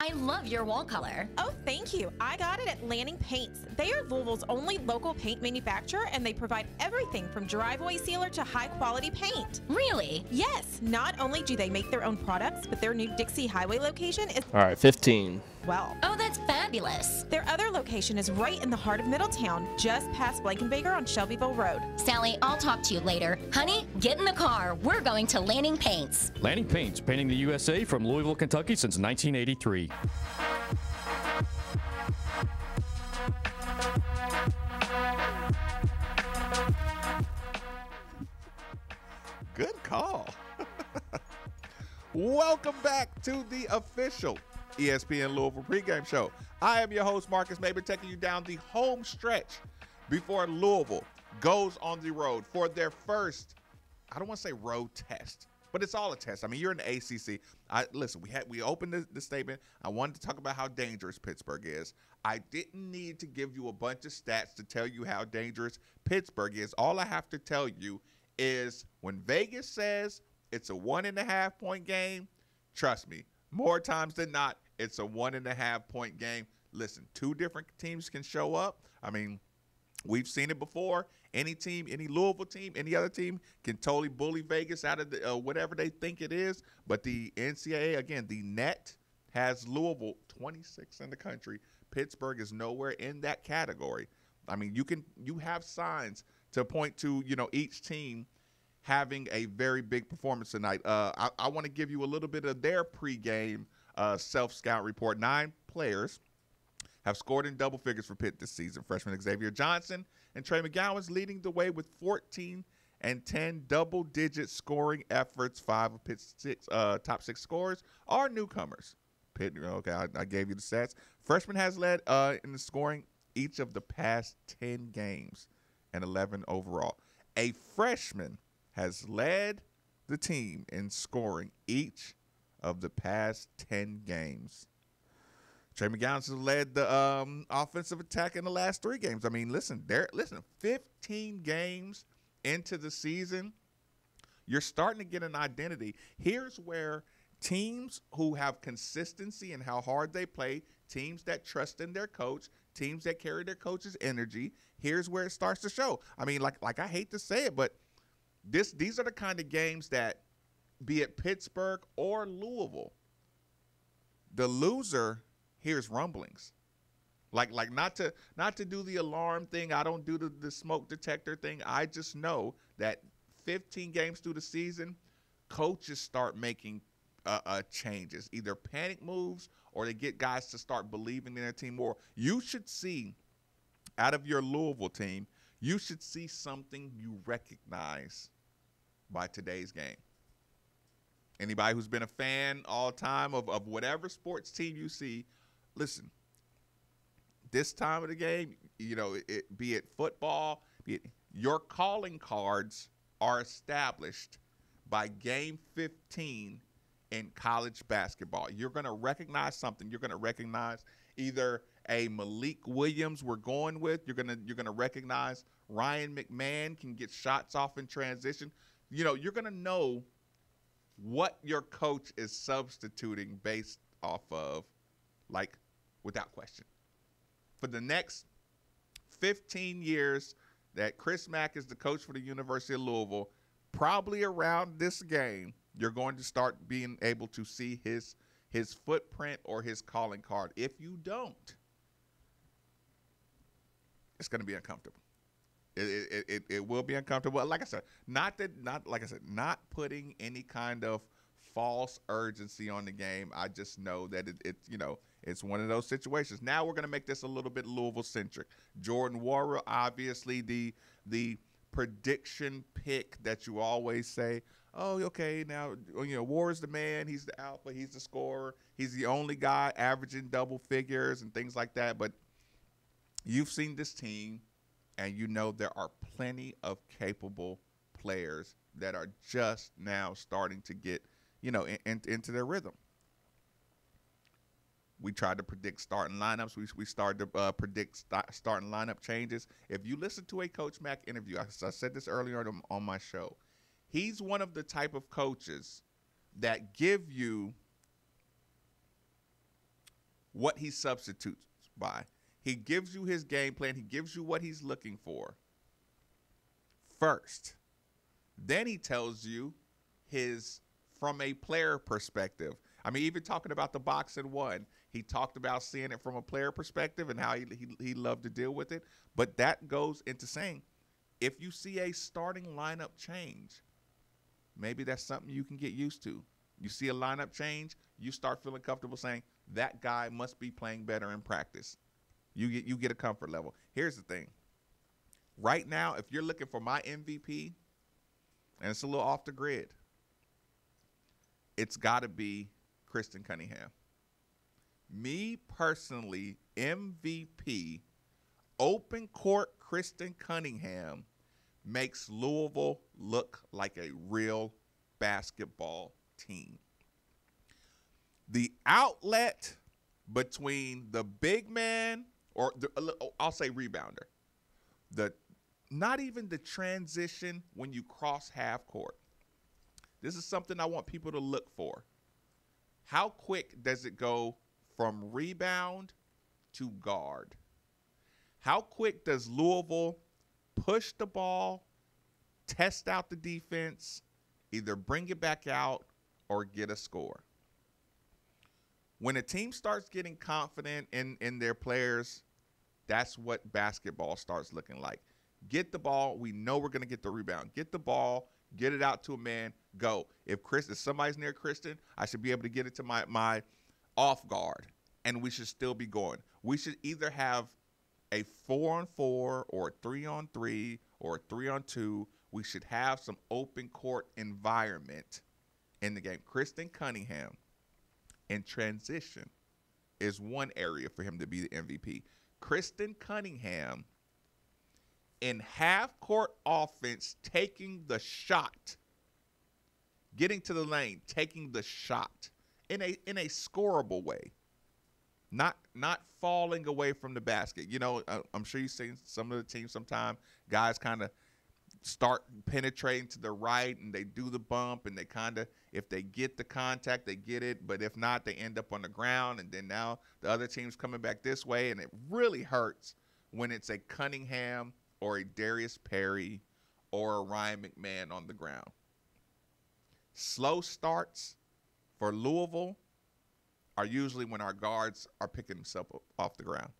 I love your wall color. Oh, thank you. I got it at Lanning Paints. They are Louisville's only local paint manufacturer, and they provide everything from driveway sealer to high-quality paint. Really? Yes. Not only do they make their own products, but their new Dixie Highway location is... All right, 15. Well. Oh, that's fabulous. Their other location is right in the heart of Middletown, just past Blankenbaker on Shelbyville Road. Sally, I'll talk to you later. Honey, get in the car. We're going to Lanning Paints. Lanning Paints, painting the USA from Louisville, Kentucky since 1983. Good call. Welcome back to the official ESPN Louisville pregame show. I am your host, Marcus Maber, taking you down the home stretch before Louisville goes on the road for their first, I don't want to say road test, but it's all a test. I mean, you're in the ACC. Listen, we opened the statement. I wanted to talk about how dangerous Pittsburgh is. I didn't need to give you a bunch of stats to tell you how dangerous Pittsburgh is. All I have to tell you is when Vegas says it's a 1.5 point game, trust me, more times than not, it's a 1.5 point game. Listen, two different teams can show up. I mean, we've seen it before. Any team, any Louisville team, any other team can totally bully Vegas out of the, whatever they think it is. But the NCAA, again, the net has Louisville 26 in the country. Pittsburgh is nowhere in that category. I mean, you have signs to point to, each team having a very big performance tonight. I want to give you a little bit of their pregame self-scout report. 9 players have scored in double figures for Pitt this season. Freshman Xavier Johnson and Trey McGowan's leading the way with 14 and 10 double-digit scoring efforts. 5 of Pitt's top 6 scorers are newcomers. Pitt, okay, I gave you the stats. Freshman has led in the scoring each of the past 10 games and 11 overall. A freshman has led the team in scoring each of the past 10 games. Trey McGowan has led the offensive attack in the last 3 games. I mean, listen, 15 games into the season, you're starting to get an identity. Here's where teams who have consistency in how hard they play, teams that trust in their coach, teams that carry their coach's energy, here's where it starts to show. I mean, like I hate to say it, but these are the kind of games that, be it Pittsburgh or Louisville, the loser hears rumblings. Like not to do the alarm thing. I don't do the smoke detector thing. I just know that 15 games through the season, coaches start making changes, either panic moves or they get guys to start believing in their team more. You should see, out of your Louisville team, you should see something you recognize by today's game. Anybody who's been a fan all time of whatever sports team you see, listen, this time of the game, be it football, your calling cards are established by game 15 in college basketball. You're going to recognize something. You're going to recognize either a Malik Williams we're going with. You're going to recognize Ryan McMahon can get shots off in transition. You're going to know what your coach is substituting based off of, like, without question. For the next 15 years that Chris Mack is the coach for the University of Louisville, probably around this game, you're going to start being able to see his footprint or his calling card. If you don't, it's going to be uncomfortable. It will be uncomfortable. Like I said, not putting any kind of false urgency on the game. I just know that it's one of those situations. Now we're going to make this a little bit Louisville-centric. Jordan Warrior, obviously the prediction pick that you always say, oh, okay, now, Warrior's the man. He's the alpha. He's the scorer. He's the only guy averaging double figures and things like that. But you've seen this team, and you know there are plenty of capable players that are just now starting to get, into their rhythm. We tried to predict starting lineups. We started to predict starting lineup changes. If you listen to a Coach Mack interview, I said this earlier on my show, he's one of the type of coaches that give you what he substitutes by. He gives you his game plan. He gives you what he's looking for first. Then he tells you from a player perspective. I mean, even talking about the box and one, he talked about seeing it from a player perspective and how he loved to deal with it. But that goes into saying, if you see a starting lineup change, maybe that's something you can get used to. You see a lineup change, you start feeling comfortable saying, that guy must be playing better in practice. You get a comfort level. Here's the thing. Right now, if you're looking for my MVP, and it's a little off the grid, it's got to be Kristen Cunningham. Me personally, MVP, open court Kristen Cunningham makes Louisville look like a real basketball team. The outlet between the big man, or I'll say rebounder, not even the transition when you cross half court. This is something I want people to look for. How quick does it go from rebound to guard? How quick does Louisville push the ball, test out the defense, either bring it back out or get a score? When a team starts getting confident in their players, that's what basketball starts looking like. Get the ball. We know we're going to get the rebound. Get the ball. Get it out to a man. Go. If somebody's near Kristen, I should be able to get it to my off guard, and we should still be going. We should either have a 4-on-4 or a 3-on-3 or a 3-on-2. We should have some open court environment in the game. Kristen Cunningham in transition is one area for him to be the MVP. Kristen Cunningham in half-court offense, taking the shot, getting to the lane, taking the shot in a scorable way, not falling away from the basket. I'm sure you've seen some of the teams sometime, guys kind of start penetrating to the right and they do the bump and they kind of, if they get the contact, they get it, but if not, they end up on the ground, and then now the other team's coming back this way, and it really hurts when it's a Cunningham or a Darius Perry or a Ryan McMahon on the ground. Slow starts for Louisville are usually when our guards are picking themselves up off the ground.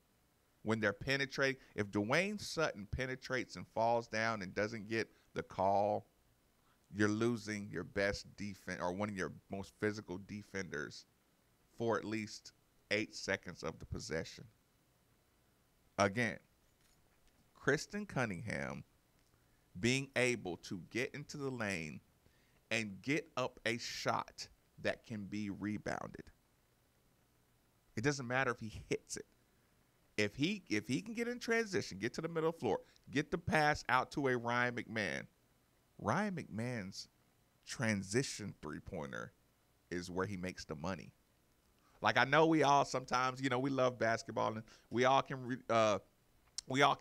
When they're penetrating, if Dwayne Sutton penetrates and falls down and doesn't get the call, you're losing your best defense or one of your most physical defenders for at least 8 seconds of the possession. Again, Kristen Cunningham being able to get into the lane and get up a shot that can be rebounded. It doesn't matter if he hits it. If he can get in transition, get to the middle of the floor, get the pass out to a Ryan McMahon. Ryan McMahon's transition three-pointer is where he makes the money. Like, I know we all sometimes, you know, we love basketball, and we all can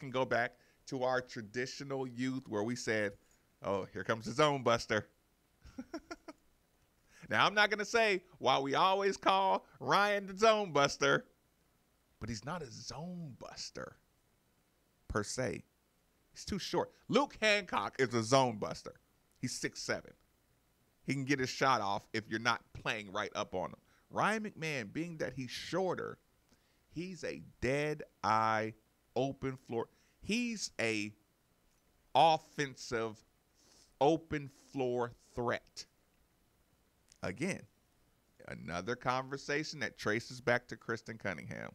go back to our traditional youth where we said, oh, here comes the zone buster. Now, I'm not going to say why we always call Ryan the zone buster, but he's not a zone buster per se. He's too short. Luke Hancock is a zone buster. He's 6'7". He can get his shot off if you're not playing right up on him. Ryan McMahon, being that he's shorter, he's a dead-eye, open floor. He's a offensive, open floor threat. Again, another conversation that traces back to Kristen Cunningham.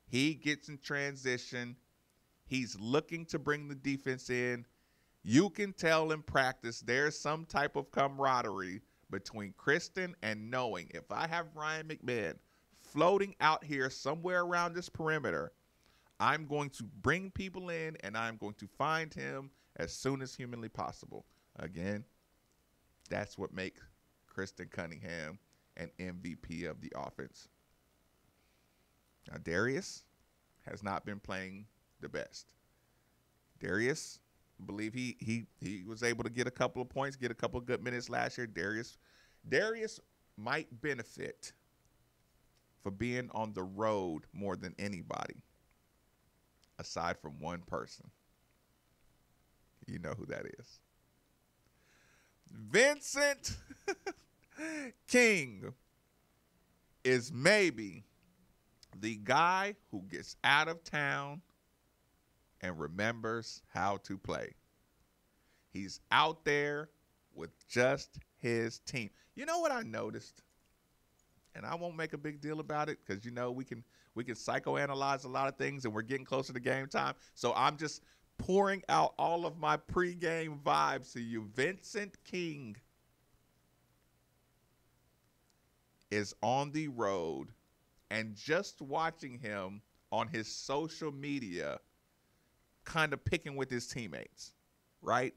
He gets in transition. He's looking to bring the defense in. You can tell in practice there's some type of camaraderie between Kristen and knowing if I have Ryan McMahon floating out here somewhere around this perimeter, I'm going to bring people in and I'm going to find him as soon as humanly possible. Again, that's what makes Kristen Cunningham an MVP of the offense. Now, Darius has not been playing the best. Darius, I believe he was able to get a couple of points, get a couple of good minutes last year. Darius might benefit for being on the road more than anybody, aside from one person. You know who that is. Vincent King is maybe the guy who gets out of town and remembers how to play. He's out there with just his team. You know what I noticed? And I won't make a big deal about it because, you know, we can psychoanalyze a lot of things and we're getting closer to game time. So I'm just pouring out all of my pregame vibes to you. Vincent King is on the road, and just watching him on his social media kind of picking with his teammates, right?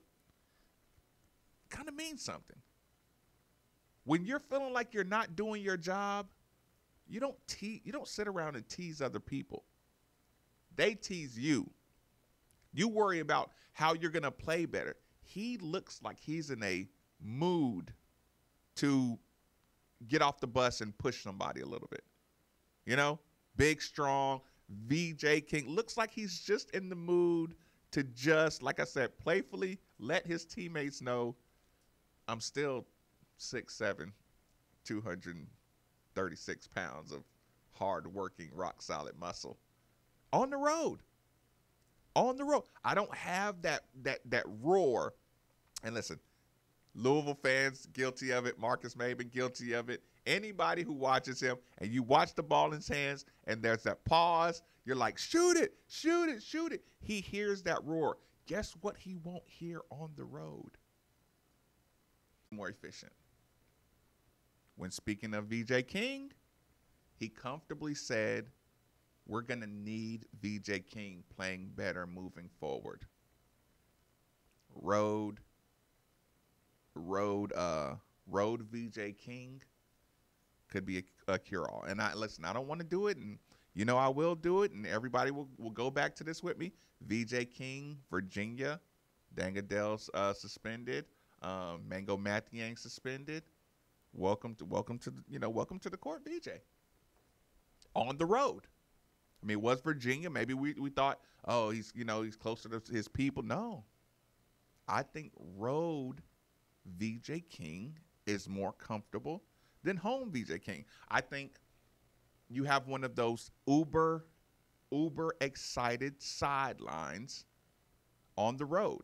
Kind of means something. When you're feeling like you're not doing your job, you don't sit around and tease other people. They tease you. You worry about how you're going to play better. He looks like he's in a mood to get off the bus and push somebody a little bit. You know, big, strong, VJ King. Looks like he's just in the mood to just, like I said, playfully let his teammates know I'm still 6'7", 236 pounds of hard-working, rock-solid muscle. On the road. On the road. I don't have that roar. And listen, Louisville fans guilty of it. Marcus Maben guilty of it. Anybody who watches him and you watch the ball in his hands and there's that pause, you're like, shoot it, shoot it, shoot it. He hears that roar. Guess what he won't hear on the road? More efficient. When speaking of VJ King, he comfortably said, we're going to need VJ King playing better moving forward. Road VJ King could be a cure-all. And I don't want to do it, and you know I will do it, and everybody will go back to this with me. VJ King, Virginia, Dangadell's suspended, Mango Mathiang suspended. Welcome to the court, VJ. On the road. I mean, was Virginia? Maybe we thought, oh, he's closer to his people. No. I think road VJ King is more comfortable than home VJ King. I think you have one of those uber excited sidelines on the road.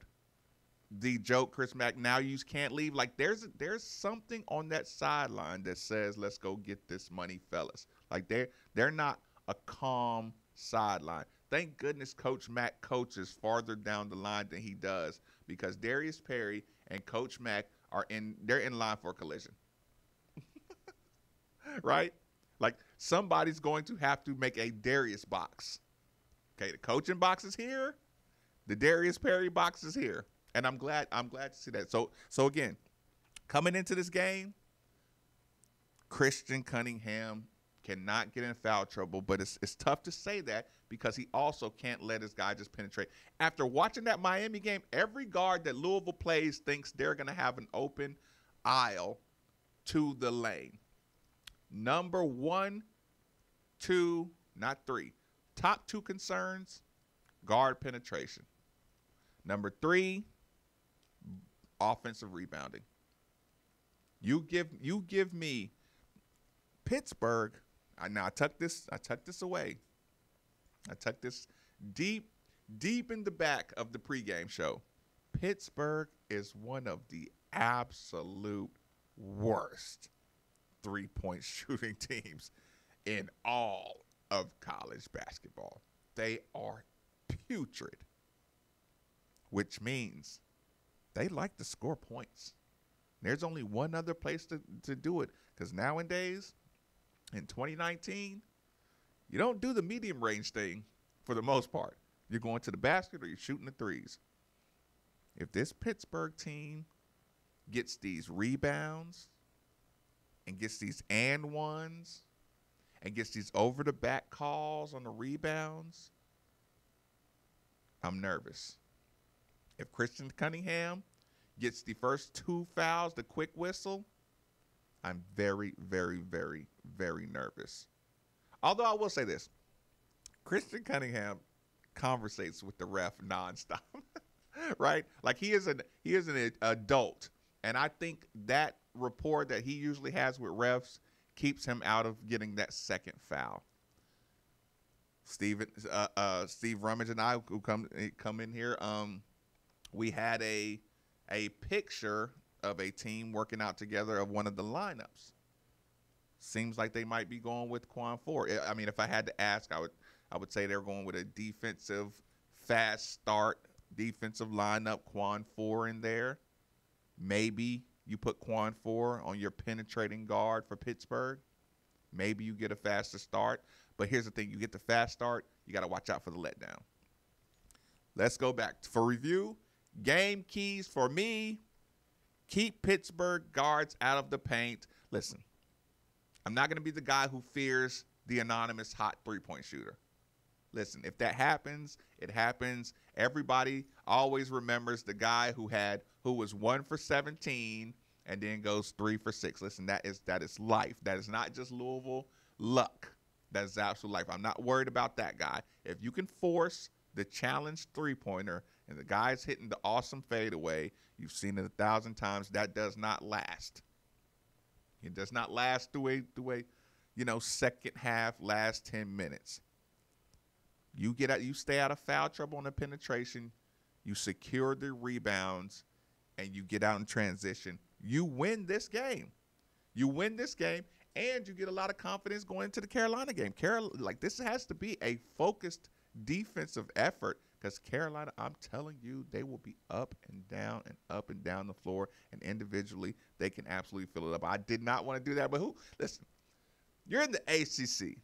The joke, Chris Mack, now you can't leave. Like there's something on that sideline that says, let's go get this money, fellas. Like they're not a calm sideline. Thank goodness Coach Mack coaches farther down the line than he does, because Darius Perry and Coach Mack they're in line for a collision. Right? Like somebody's going to have to make a Darius box. Okay, the coaching box is here. The Darius Perry box is here. And I'm glad to see that. So again, coming into this game, Christian Cunningham cannot get in foul trouble, but it's tough to say that because he also can't let his guy just penetrate. After watching that Miami game, every guard that Louisville plays thinks they're going to have an open aisle to the lane. Number 1, 2, not 3. Top 2 concerns, guard penetration. Number 3, offensive rebounding. You give me Pittsburgh. Now I tuck this away. I tuck this deep in the back of the pregame show. Pittsburgh is one of the absolute worst three-point shooting teams in all of college basketball. They are putrid, which means they like to score points. There's only one other place to do it, because nowadays, in 2019, you don't do the medium range thing for the most part. You're going to the basket or you're shooting the threes. If this Pittsburgh team gets these rebounds and gets these and ones and gets these over-the-back calls on the rebounds, I'm nervous. If Christian Cunningham gets the first 2 fouls, the quick whistle, I'm very, very, very, very nervous. Although I will say this, Christian Cunningham conversates with the ref nonstop, right? Like he is an adult, and I think that rapport that he usually has with refs keeps him out of getting that second foul. Steve Rummage and I, who come in here, we had a picture of a team working out together of one of the lineups. Seems like they might be going with Quan 4. I mean, if I had to ask, I would say they're going with a defensive, fast start, defensive lineup, Quan 4 in there. Maybe you put Quan 4 on your penetrating guard for Pittsburgh. Maybe you get a faster start. But here's the thing. You get the fast start, you got to watch out for the letdown. Let's go back. For review, game keys for me, keep Pittsburgh guards out of the paint. Listen, I'm not going to be the guy who fears the anonymous hot three-point shooter. Listen, if that happens, it happens. Everybody always remembers the guy who was 1 for 17 and then goes 3 for 6. Listen, that is life. That is not just Louisville luck. That is absolute life. I'm not worried about that guy. If you can force the challenge three-pointer and the guy's hitting the awesome fadeaway, you've seen it 1,000 times, that does not last. It does not last through a second half, last 10 minutes. You stay out of foul trouble on the penetration, you secure the rebounds, and you get out in transition. You win this game. You win this game, and you get a lot of confidence going into the Carolina game. This has to be a focused defensive effort, because Carolina, I'm telling you, they will be up and down the floor, and individually they can absolutely fill it up. I did not want to do that, but listen, you're in the ACC.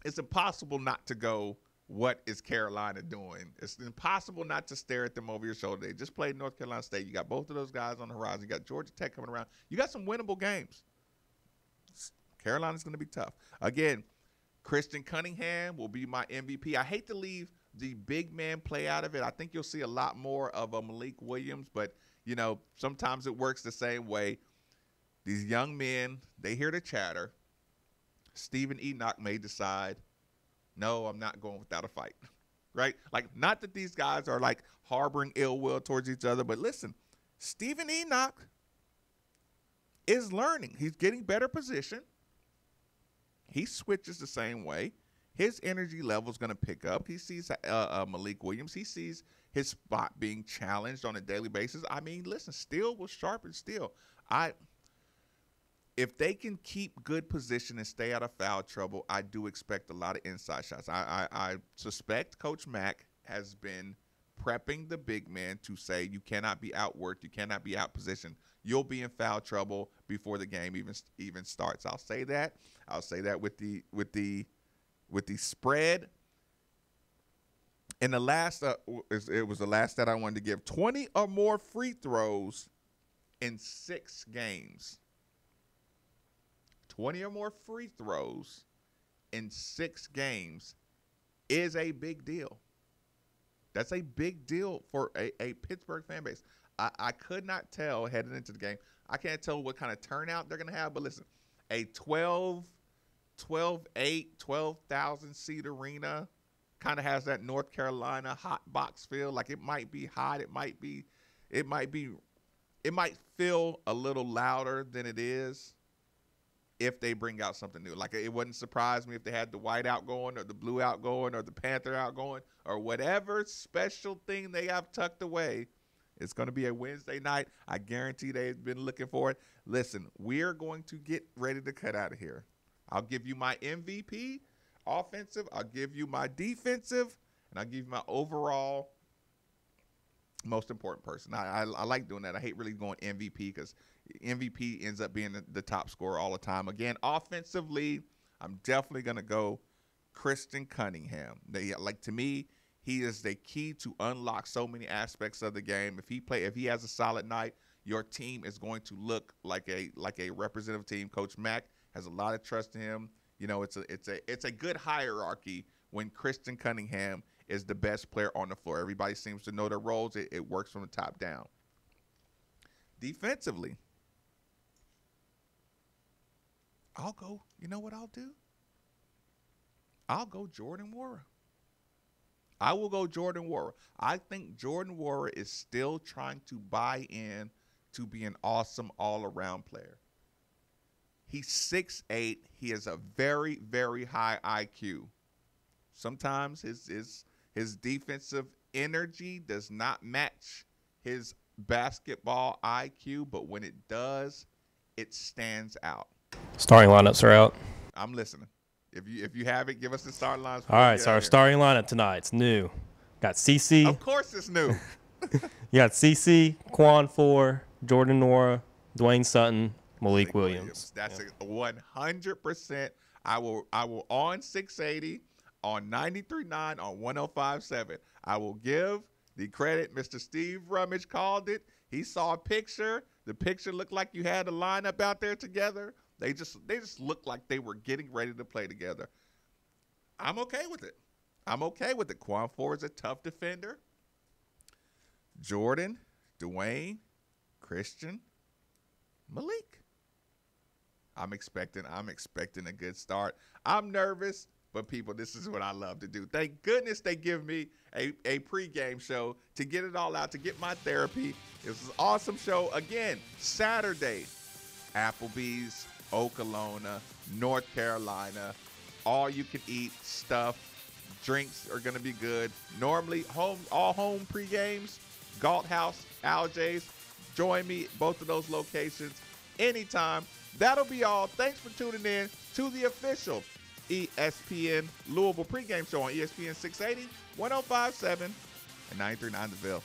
It's impossible not to go, what is Carolina doing? It's impossible not to stare at them over your shoulder. They just played North Carolina State. You got both of those guys on the horizon. You got Georgia Tech coming around. You got some winnable games. Carolina's going to be tough. Again, Christian Cunningham will be my MVP. I hate to leave the big man play out of it. I think you'll see a lot more of a Malik Williams, but, sometimes it works the same way. These young men, they hear the chatter. Stephen Enoch may decide, no, I'm not going without a fight, right? Like, not that these guys are, harboring ill will towards each other, but listen, Stephen Enoch is learning. He's getting better position. He switches the same way. His energy level is going to pick up. He sees Malik Williams. He sees his spot being challenged on a daily basis. I mean, listen, steel will sharpen steel. If they can keep good position and stay out of foul trouble, I do expect a lot of inside shots. I suspect Coach Mack has been prepping the big man to say you cannot be outworked, you cannot be outpositioned. You'll be in foul trouble before the game even starts. I'll say that. I'll say that with the spread. And the last, it was the last that I wanted to give. 20 or more free throws in 6 games. 20 or more free throws in 6 games is a big deal. That's a big deal for a Pittsburgh fan base. I could not tell heading into the game. I can't tell what kind of turnout they're going to have, but listen, a 12,000 seat arena kind of has that North Carolina hot box feel. Like it might be hot. It might feel a little louder than it is if they bring out something new. Like it wouldn't surprise me if they had the white out going or the blue out going or the Panther out going or whatever special thing they have tucked away. It's going to be a Wednesday night. I guarantee they've been looking for it. Listen, we're going to get ready to cut out of here. I'll give you my MVP offensive. I'll give you my defensive. And I'll give you my overall most important person. I like doing that. I hate really going MVP because MVP ends up being the top scorer all the time. Again, offensively, I'm definitely going to go Kristen Cunningham. To me, he is the key to unlock so many aspects of the game. If he has a solid night, your team is going to look like a representative team. Coach Mack has a lot of trust in him. You know, it's a good hierarchy when Kristen Cunningham is the best player on the floor. Everybody seems to know their roles. It works from the top down. Defensively, I'll go. You know what I'll do? I'll go Jordan Nwora. I will go Jordan Nwora. I think Jordan Nwora is still trying to buy in to be an awesome all-around player. He's 6'8". He has a very, very high IQ. Sometimes his defensive energy does not match his basketball IQ, but when it does, it stands out. Starting lineups are out. I'm listening. If you have it, give us the starting lines. All right, so our starting lineup tonight, it's new. Got CC. Of course it's new. You got CC, Quan 4, Jordan Nwora, Dwayne Sutton, Malik Williams. That's a 100%. I will on 680, on 93.9, on 105.7. I will give the credit. Mr. Steve Rummage called it. He saw a picture. The picture looked like you had a lineup out there together. They just looked like they were getting ready to play together. I'm okay with it. I'm okay with it. Quan Ford is a tough defender. Jordan, Dwayne, Christian, Malik. I'm expecting a good start. I'm nervous, but people, this is what I love to do. Thank goodness they give me a pregame show to get it all out, to get my therapy. It was an awesome show. Again, Saturday, Applebee's, Oklahoma, North Carolina, all you can eat stuff. Drinks are going to be good. Normally, all home pre-games, Galt House, Al J's. Join me at both of those locations anytime. That'll be all. Thanks for tuning in to the official ESPN Louisville pregame show on ESPN 680, 105.7, and 93.9 The Ville.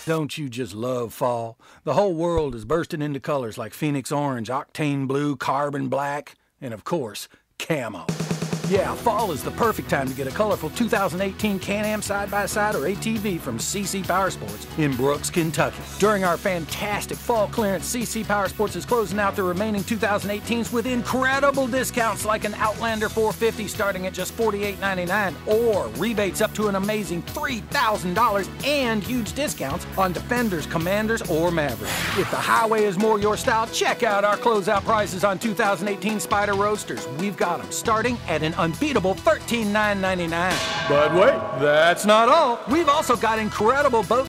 Don't you just love fall? The whole world is bursting into colors like Phoenix orange, octane blue, carbon black, and of course, camo. Yeah, fall is the perfect time to get a colorful 2018 Can-Am side-by-side or ATV from CC Power Sports in Brooks, Kentucky. During our fantastic fall clearance, CC Power Sports is closing out the remaining 2018s with incredible discounts like an Outlander 450 starting at just $48.99 or rebates up to an amazing $3,000 and huge discounts on Defenders, Commanders, or Mavericks. If the highway is more your style, check out our closeout prices on 2018 Spider Roadsters. We've got them starting at an unbeatable $13,999. But wait, that's not all. We've also got incredible boat